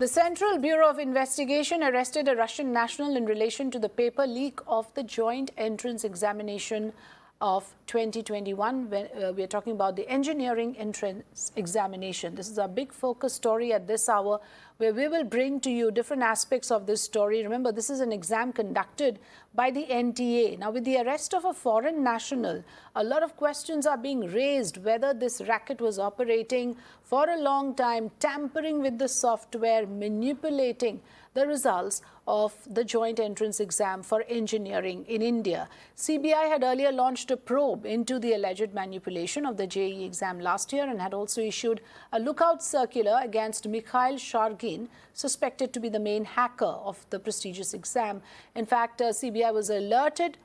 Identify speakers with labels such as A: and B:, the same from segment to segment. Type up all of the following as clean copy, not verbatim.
A: The Central Bureau of Investigation arrested a Russian national in relation to the paper leak of the joint entrance examination of 2021. We are talking about the engineering entrance examination. This is our big focus story at this hour, where we will bring to you different aspects of this story. Remember, this is an exam conducted by the NTA. Now, with the arrest of a foreign national, a lot of questions are being raised whether this racket was operating for a long time, tampering with the software, manipulating the results of the joint entrance exam for engineering in India. CBI had earlier launched a probe into the alleged manipulation of the JEE exam last year and had also issued a lookout circular against Mikhail Shargin, suspected to be the main hacker of the prestigious exam. In fact, CBI was alerted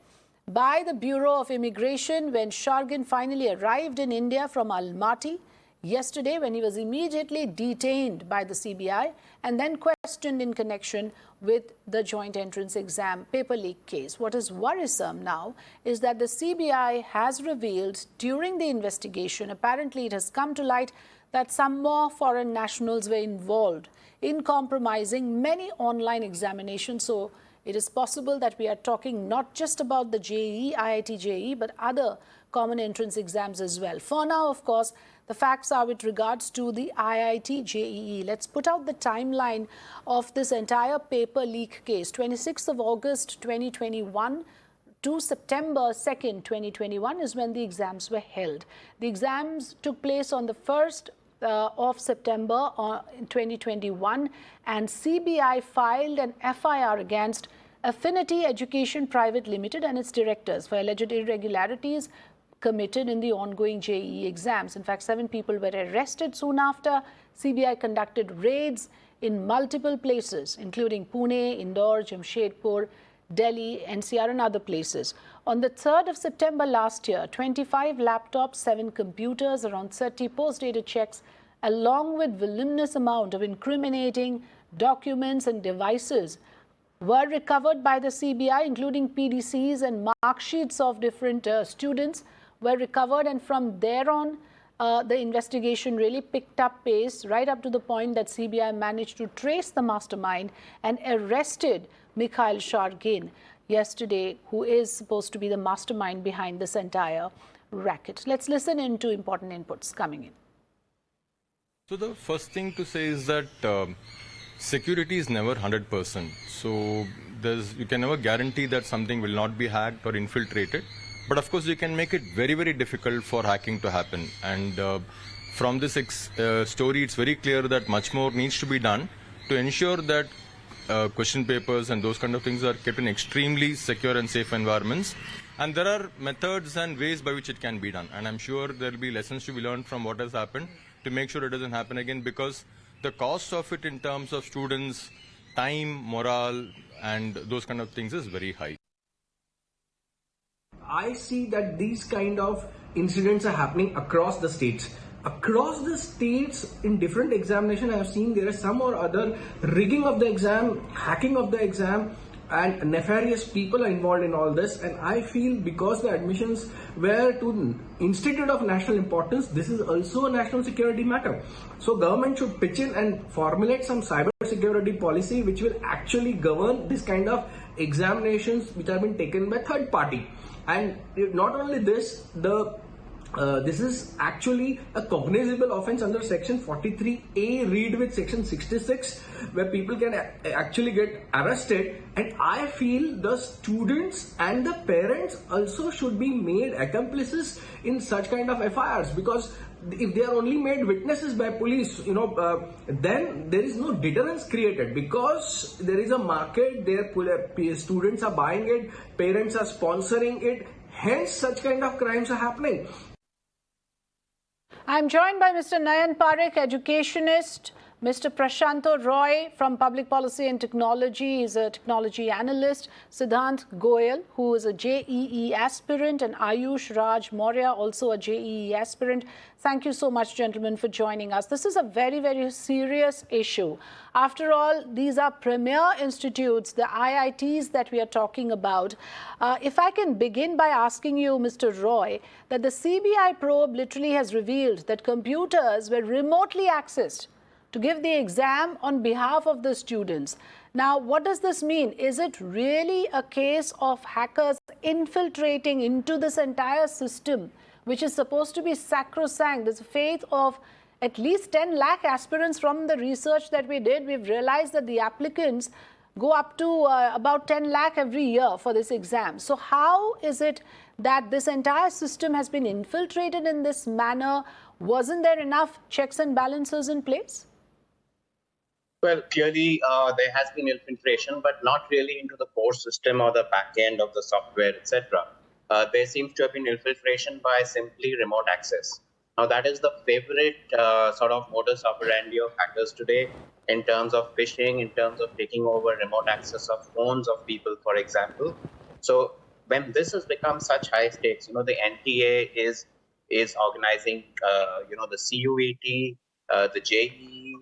A: by the Bureau of Immigration when Shargin finally arrived in India from Almaty yesterday, when he was immediately detained by the CBI and then questioned in connection with the joint entrance exam paper leak case. What is worrisome now is that the CBI has revealed during the investigation, apparently it has come to light that some more foreign nationals were involved in compromising many online examinations. So it is possible that we are talking not just about the JEE, IIT-JEE, but other common entrance exams as well. For now, of course, the facts are with regards to the IIT-JEE. Let's put out the timeline of this entire paper leak case. 26th of August 2021 to September 2nd, 2021 is when the exams were held. The exams took place on the 1st of September 2021, and CBI filed an FIR against Affinity Education Private Limited and its directors for alleged irregularities committed in the ongoing JEE exams. In fact, 7 people were arrested soon after. CBI conducted raids in multiple places, including Pune, Indore, Jamshedpur, Delhi, NCR and other places. On the 3rd of September last year, 25 laptops, 7 computers, around 30 post-dated checks, along with voluminous amount of incriminating documents and devices were recovered by the CBI, including PDCs and mark sheets of different students were recovered, and from there on, the investigation really picked up pace right up to the point that CBI managed to trace the mastermind and arrested Mikhail Shargin yesterday, who is supposed to be the mastermind behind this entire racket. Let's listen into important inputs coming in.
B: So the first thing to say is that security is never 100%. So you can never guarantee that something will not be hacked or infiltrated. But of course, you can make it very, very difficult for hacking to happen. And from this story, it's very clear that much more needs to be done to ensure that question papers and those kind of things are kept in extremely secure and safe environments. And there are methods and ways by which it can be done. And I'm sure there will be lessons to be learned from what has happened to make sure it doesn't happen again, because the cost of it in terms of students' time, morale, and those kind of things is very high.
C: I see that these kind of incidents are happening across the states. Across the states, in different examinations, I have seen there is some or other rigging of the exam, hacking of the exam, and nefarious people are involved in all this. And I feel because the admissions were to Institute of National Importance, this is also a national security matter. So government should pitch in and formulate some cyber security policy which will actually govern this kind of examinations which have been taken by third party. And not only this, this is actually a cognizable offense under section 43A, read with section 66, where people can actually get arrested. And I feel the students and the parents also should be made accomplices in such kind of FIRs, because if they are only made witnesses by police, then there is no deterrence created, because there is a market there, students are buying it, parents are sponsoring it, hence such kind of crimes are happening.
A: I'm joined by Mr. Nayan Parekh, educationist, Mr. Prashanto Roy from Public Policy and Technology, is a technology analyst, Siddhant Goyal, who is a JEE aspirant, and Ayush Raj Maurya, also a JEE aspirant. Thank you so much, gentlemen, for joining us. This is a very, very serious issue. After all, these are premier institutes, the IITs that we are talking about. If I can begin by asking you, Mr. Roy, that the CBI probe literally has revealed that computers were remotely accessed to give the exam on behalf of the students. Now, what does this mean? Is it really a case of hackers infiltrating into this entire system, which is supposed to be sacrosanct? There's a faith of at least 10 lakh aspirants. From the research that we did, we've realized that the applicants go up to about 10 lakh every year for this exam. So how is it that this entire system has been infiltrated in this manner? Wasn't there enough checks and balances in place?
D: Well, clearly there has been infiltration, but not really into the core system or the back end of the software, etc. There seems to have been infiltration by simply remote access. Now, that is the favorite sort of modus operandi of hackers today in terms of phishing, in terms of taking over remote access of phones of people, for example. So when this has become such high stakes, the NTA is organizing, the CUET, the JEE,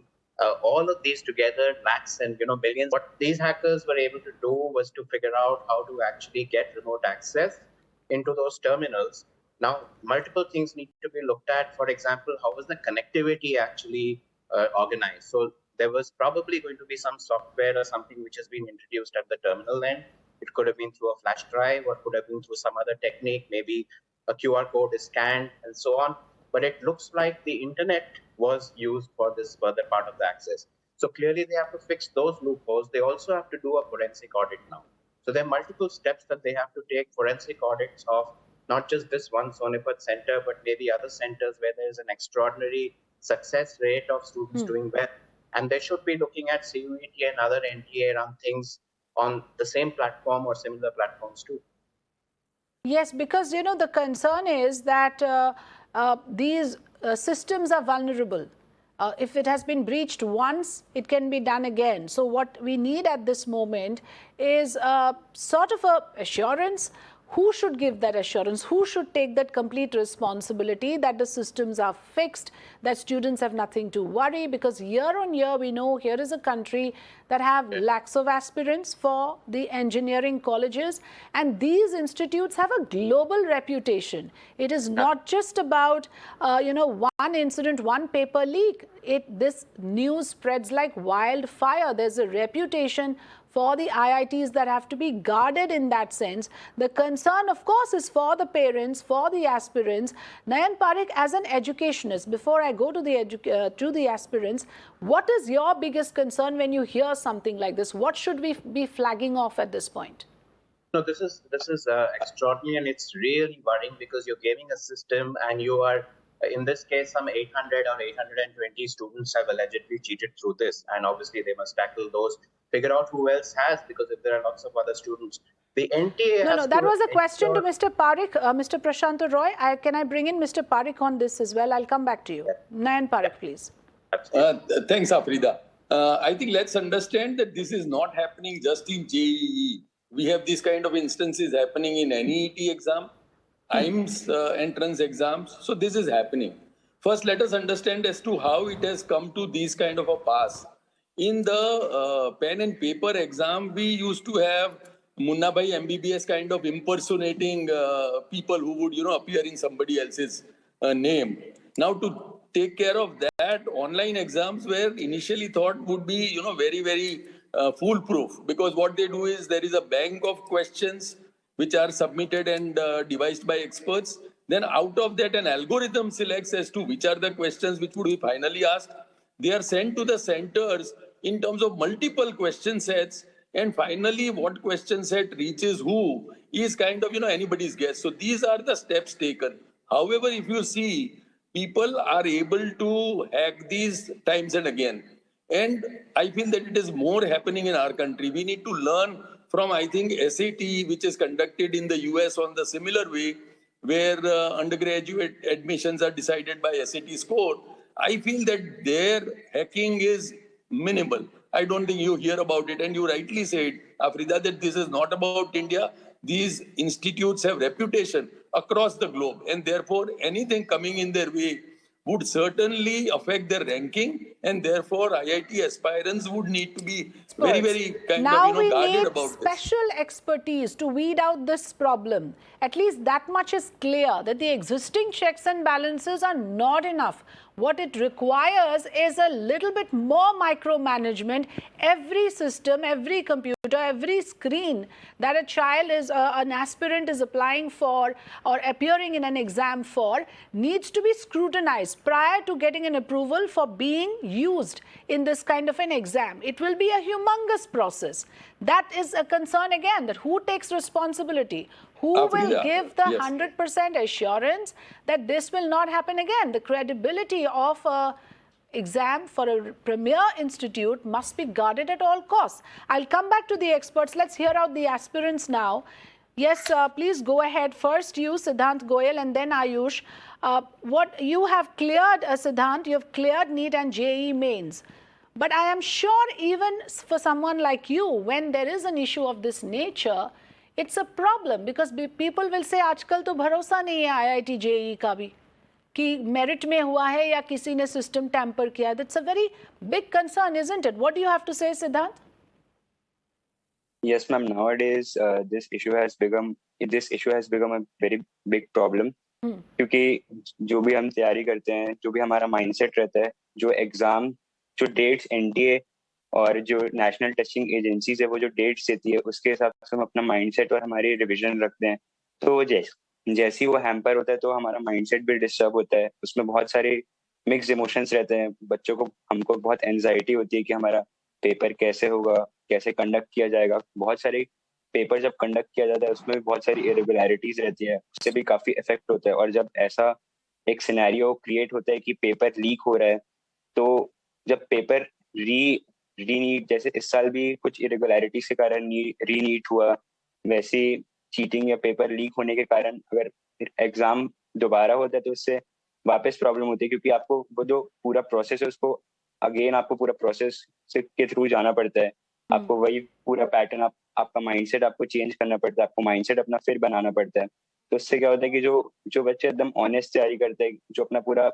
D: all of these together, lakhs and millions. What these hackers were able to do was to figure out how to actually get remote access into those terminals. Now, multiple things need to be looked at. For example, how was the connectivity actually organized? So there was probably going to be some software or something which has been introduced at the terminal end. It could have been through a flash drive or could have been through some other technique. Maybe a QR code is scanned and so on. But it looks like the internet was used for this further part of the access. So clearly they have to fix those loopholes. They also have to do a forensic audit now. So there are multiple steps that they have to take, forensic audits of not just this one Sonipat center, but maybe other centers where there is an extraordinary success rate of students doing well. And they should be looking at CUET and other NTA run things on the same platform or similar platforms too.
A: Yes, because, the concern is that these systems are vulnerable. If it has been breached once, it can be done again. So what we need at this moment is sort of a assurance. Who should give that assurance? Who should take that complete responsibility that the systems are fixed, that students have nothing to worry? Because year on year, we know here is a country that have lakhs of aspirants for the engineering colleges. And these institutes have a global reputation. It is not just about, one incident, one paper leak. This news spreads like wildfire. There's a reputation for the IITs that have to be guarded in that sense. The concern, of course, is for the parents, for the aspirants. Nayan Parekh, as an educationist, before I go to the aspirants, what is your biggest concern when you hear something like this? What should we be flagging off at this point?
D: No, this is extraordinary, and it's really worrying because you're giving a system and you are, in this case, some 800 or 820 students have allegedly cheated through this. And obviously they must tackle those, figure out who else has, because if there are lots of other students, the NTA
A: No, that was a question to Mr. Parekh. Mr. Prashant Roy, can I bring in Mr. Parekh on this as well? I'll come back to you. Nayan Parekh, please.
E: Thanks, Afrida. I think let's understand that this is not happening just in JEE. We have these kind of instances happening in NEET exam, IIMS entrance exams. So this is happening. First, let us understand as to how it has come to these kind of a pass. In the pen and paper exam, we used to have Munna Bhai MBBS kind of impersonating people who would, appear in somebody else's name. Now, to take care of that, online exams were initially thought would be, very, very foolproof, because what they do is there is a bank of questions which are submitted and devised by experts. Then out of that, an algorithm selects as to which are the questions which would be finally asked. They are sent to the centers in terms of multiple question sets. And finally, what question set reaches who is kind of, anybody's guess. So these are the steps taken. However, if you see, people are able to hack these times and again. And I feel that it is more happening in our country. We need to learn from, I think, SAT, which is conducted in the US on the similar way, where undergraduate admissions are decided by SAT score. I feel that their hacking is minimal. I don't think you hear about it. And you rightly said, Afrida, that this is not about India. These institutes have reputation across the globe. And therefore, anything coming in their way would certainly affect their ranking. And therefore, IIT aspirants would need to be very, very kind
A: now
E: of, guarded about this.
A: Now we need special expertise to weed out this problem. At least that much is clear, that the existing checks and balances are not enough. What it requires is a little bit more micromanagement. Every system, every computer, every screen that a child is, an aspirant is applying for or appearing in an exam for needs to be scrutinized prior to getting an approval for being used in this kind of an exam. It will be a humongous process. That is a concern again, that who takes responsibility? Who will
E: Afrida,
A: give the
E: yes.
A: 100% assurance that this will not happen again? The credibility of a exam for a premier institute must be guarded at all costs. I'll come back to the experts. Let's hear out the aspirants now. Yes, please go ahead. First you, Siddhant Goyal, and then Ayush. What you have cleared, Siddhant, you have cleared NEET and JEE mains. But I am sure even for someone like you, when there is an issue of this nature, it's a problem, because people will say आजकल तो भरोसा नहीं है IIT-JEE का भी कि merit में हुआ है या किसी ने system tamper किया. That's a very big concern, isn't it? What do you have to say, Siddhant?
F: Yes, ma'am. Nowadays, this issue has become a very big problem. क्योंकि जो भी हम तैयारी करते हैं, जो भी हमारा माइंडसेट रहता है, जो एग्जाम, जो डेट्स एनटीए और जो नेशनल टेस्टिंग एजेंसीज है वो जो डेट्स देती है, उसके हिसाब से हम अपना माइंडसेट और हमारी रिवीजन रखते हैं. तो जैसे ही वो हैम्पर होता है तो हमारा माइंडसेट भी डिस्टर्ब होता है. उसमें बहुत सारे मिक्स इमोशंस रहते हैं. बच्चों को, हमको बहुत एंजाइटी होती है कि हमारा पेपर कैसे होगा, कैसे कंडक्ट किया जाएगा. बहुत सारे पेपर जब कंडक्ट किया जाता है उसमें भी बहुत सारी इरेगुलरिटीज रहती है, उससे भी काफी इफेक्ट होता है. और जब ऐसा एक सिनेरियो क्रिएट होता है कि पेपर लीक हो रहा है, तो जब पेपर रीनीट, जैसे इस साल भी कुछ इरेगुलरिटीज के कारण रीनीट हुआ, वैसे चीटिंग या पेपर लीक होने के कारण अगर एग्जाम दोबारा होता है तो उससे वापस प्रॉब्लम होती है, क्योंकि आपको वो जो पूरा प्रोसेस है उसको अगेन आपको पूरा प्रोसेस के थ्रू जाना पड़ता है. आपको वही पूरा पैटर्न, आपका माइंडसेट आपको चेंज करना पड़ता है, आपको माइंडसेट अपना फिर बनाना पड़ता है. तो उससे क्या होता है कि जो बच्चे एकदम ऑनेस्ट तैयारी करते हैं, जो अपना पूरा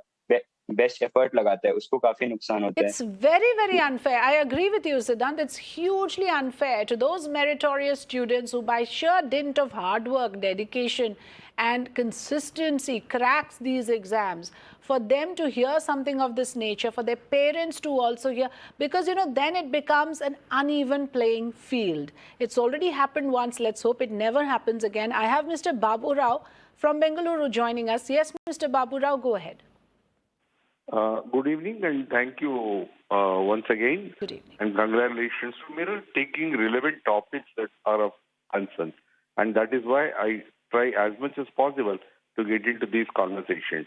F: बेस्ट एफर्ट लगाता है, उसको काफी नुकसान होता है.
A: It's very, very unfair. I agree with you, Siddhant. It's hugely unfair to those meritorious students who, by sheer dint of hard work, dedication, and consistency, cracks these exams. For them to hear something of this nature, for their parents to also hear, because then it becomes an uneven playing field. It's already happened once. Let's hope it never happens again. I have Mr. Babu Rao from Bengaluru joining us. Yes, Mr. Babu Rao, go ahead.
G: Good evening and thank you once again.
A: Good evening.
G: And congratulations to Mirror taking relevant topics that are of concern. And that is why I try as much as possible to get into these conversations.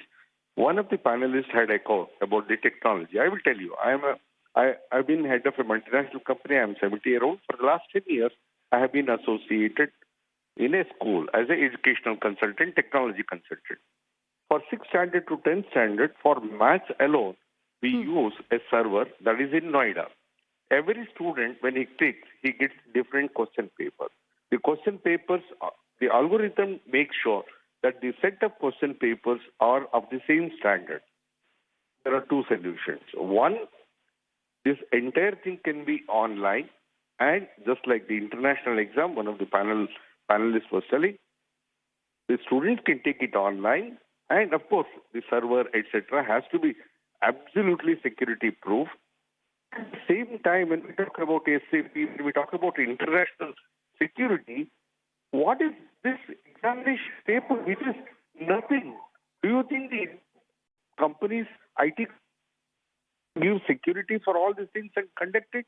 G: One of the panelists had echoed about the technology. I will tell you, I've been head of a multinational company. I'm 70-year-old. For the last 10 years, I have been associated in a school as an educational consultant, technology consultant. For 6th standard to 10th standard, for maths alone, we use a server that is in Noida. Every student, when he clicks, he gets different question papers. The question papers, the algorithm makes sure that the set of question papers are of the same standard. There are two solutions. One, this entire thing can be online, and just like the international exam, one of the panelists was telling, the students can take it online. And of course, the server, etc., has to be absolutely security proof. At the same time, when we talk about SAP, when we talk about international security, what is this examination paper, which is nothing? Do you think the companies, IT, give security for all these things and conduct it?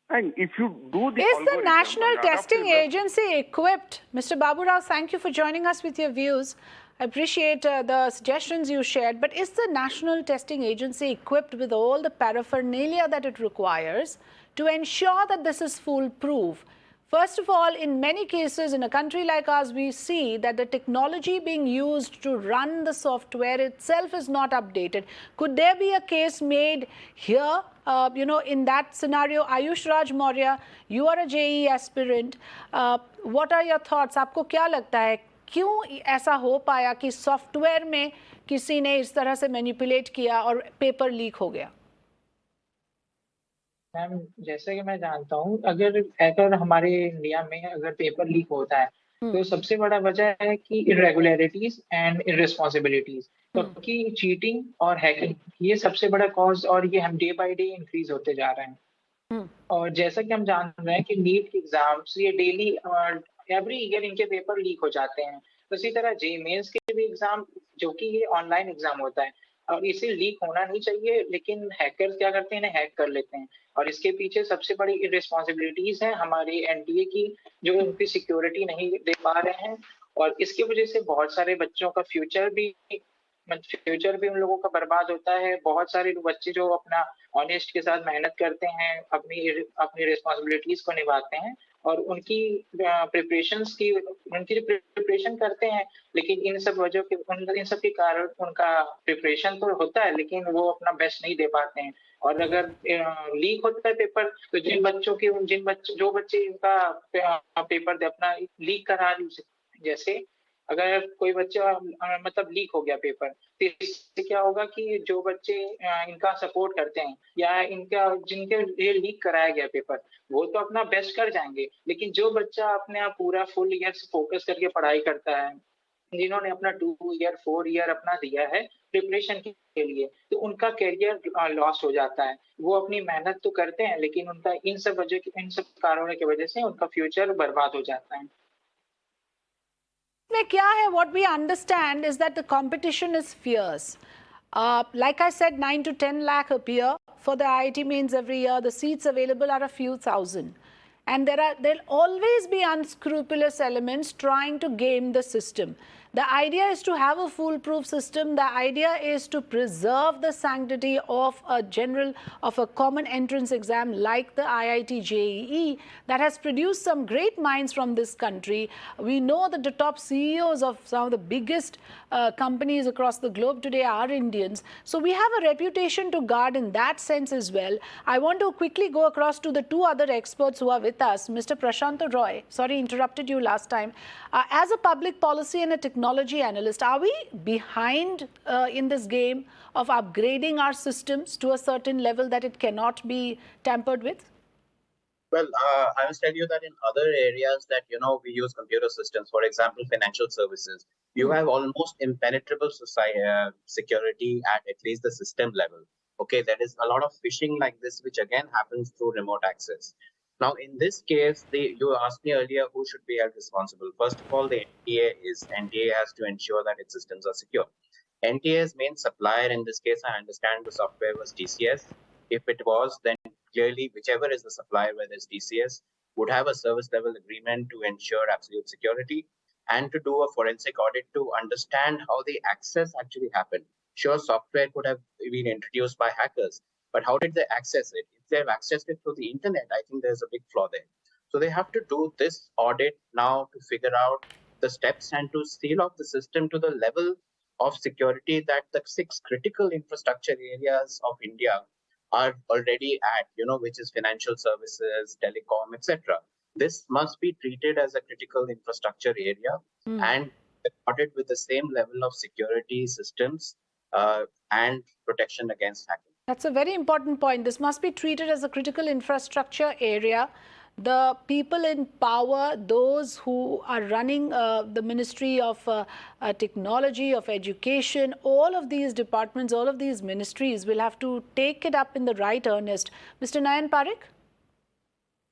G: And if you do the
A: Is the National Testing Agency equipped? Mr. Babu Rao, thank you for joining us with your views. I appreciate the suggestions you shared, but is the National Testing Agency equipped with all the paraphernalia that it requires to ensure that this is foolproof? First of all, in many cases, in a country like ours, we see that the technology being used to run the software itself is not updated. Could there be a case made here, in that scenario? Ayush Raj Maurya, you are a JEE aspirant. What are your thoughts? आपको क्या लगता है? क्यों ऐसा हो पाया कि software में किसी ने इस तरह से मैनिपुलेट किया और पेपर लीक हो गया?
H: मैम, जैसे कि मैं जानता हूँ, अगर हमारे इंडिया में अगर पेपर लीक होता है तो सबसे बड़ा वजह है कि इरेगुलरिटीज एंड इररिस्पॉन्सिबिलिटीज, क्योंकि चीटिंग और हैकिंग ये सबसे बड़ा कॉज, और ये हम डे बाय डे इंक्रीज होते जा रहे हैं। और जैसा कि हम जान रहे हैं कि नीट के एग्जाम्स ये डेली एवरी ईयर इनके पेपर लीक हो जाते हैं। तो इसी तरह जे मेंस के भी एग्जाम, जो कि ये ऑनलाइन एग्जाम होता है और इसे लीक होना नहीं चाहिए, लेकिन हैकर्स क्या करते हैं, इन्हें हैक कर लेते हैं। और इसके पीछे सबसे बड़ी इररिस्पॉन्सिबिलिटीज है हमारी एनटीए की, जो उनकी सिक्योरिटी नहीं दे पा रहे हैं। और इसकी वजह से बहुत सारे बच्चों का फ्यूचर भी उन लोगों का बर्बाद होता है। बहुत सारे बच्चे जो अपना ऑनेस्ट के साथ मेहनत करते हैं, अपनी रिस्पॉन्सिबिलिटीज को निभाते हैं और उनकी प्रिपरेशन करते हैं, लेकिन इन सब के कारण उनका प्रिपरेशन तो होता है, लेकिन वो अपना बेस्ट नहीं दे पाते हैं। और अगर लीक होता है पेपर, तो जो बच्चे इनका पेपर दे अपना लीक करा, जैसे अगर कोई बच्चा मतलब लीक हो गया पेपर, तो इससे क्या होगा कि जो बच्चे इनका सपोर्ट करते हैं या जिनके लिए लीक कराया गया पेपर, वो तो अपना बेस्ट कर जाएंगे, लेकिन जो बच्चा अपने आप पूरा फुल ईयर फोकस करके पढ़ाई करता है, जिन्होंने अपना 2 ईयर 4 ईयर अपना दिया है प्रिपरेशन के लिए, तो उनका करियर लॉस हो जाता है। वो अपनी मेहनत तो करते हैं, लेकिन उनका इन सब कारणों की वजह से उनका फ्यूचर बर्बाद हो जाता है।
A: What we understand is that the competition is fierce. Like I said, 9 to 10 lakh appear for the IIT mains every year. The seats available are a few thousand. And there'll always be unscrupulous elements trying to game the system. The idea is to have a foolproof system. The idea is to preserve the sanctity of a common entrance exam like the IIT-JEE that has produced some great minds from this country. We know that the top CEOs of some of the biggest companies across the globe today are Indians. So we have a reputation to guard in that sense as well. I want to quickly go across to the two other experts who are with us. Mr. Prashant Roy, sorry, interrupted you last time. As a public policy and a technology analyst, are we behind in this game of upgrading our systems to a certain level that it cannot be tampered with?
D: Well, I must tell you that in other areas that, we use computer systems, for example, financial services, you have almost impenetrable security at least the system level. Okay, there is a lot of phishing like this, which again happens through remote access. Now, in this case, you asked me earlier who should be held responsible. First of all, the NTA has to ensure that its systems are secure. NTA's main supplier in this case, I understand the software was TCS. If it was, then clearly whichever is the supplier, whether it's TCS, would have a service level agreement to ensure absolute security and to do a forensic audit to understand how the access actually happened. Sure, software could have been introduced by hackers, but how did they access it? If they've accessed it through the internet, I think there's a big flaw there. So they have to do this audit now to figure out the steps and to seal off the system to the level of security that the 6 critical infrastructure areas of India are already at, which is financial services, telecom, etc. This must be treated as a critical infrastructure area and audited with the same level of security systems and protection against hacking.
A: That's a very important point. This must be treated as a critical infrastructure area. The people in power, those who are running the Ministry of Technology, of Education, all of these departments, all of these ministries will have to take it up in the right earnest. Mr. Nayan Parekh?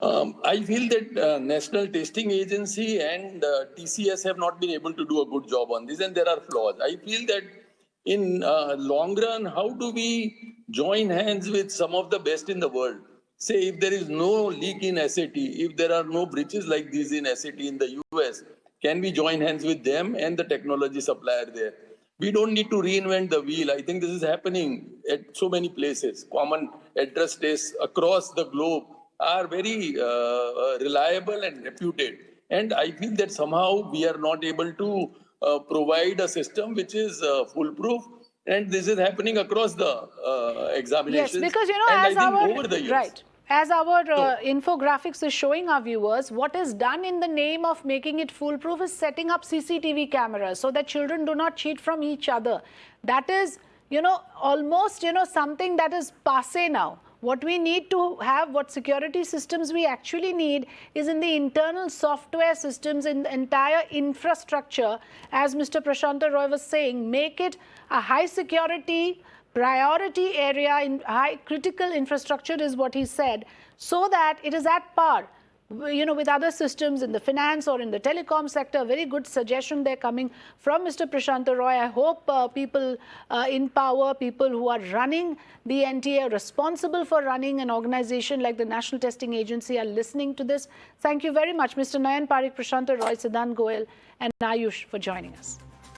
E: I feel that National Testing Agency and TCS have not been able to do a good job on this, and there are flaws. I feel that in long run, how do we join hands with some of the best in the world? Say, if there is no leak in SAT, if there are no breaches like these in SAT in the US, can we join hands with them and the technology supplier there? We don't need to reinvent the wheel. I think this is happening at so many places. Common address tests across the globe are very reliable and reputed. And I feel that somehow we are not able to provide a system which is foolproof. And this is happening across the examinations.
A: Yes, because, as our infographics is showing our viewers, what is done in the name of making it foolproof is setting up CCTV cameras so that children do not cheat from each other. That is, almost, something that is passé now. What we need to have, what security systems we actually need, is in the internal software systems, in the entire infrastructure. As Mr. Prashanta Roy was saying, make it a high security priority area, in high critical infrastructure is what he said, so that it is at par, you know, with other systems in the finance or in the telecom sector. Very good suggestion there coming from Mr. Prashanta Roy. I hope people in power, people who are running the NTA, responsible for running an organization like the National Testing Agency, are listening to this. Thank you very much, Mr. Nayan Parikh, Prashanta Roy, Siddhant Goel and Ayush, for joining us.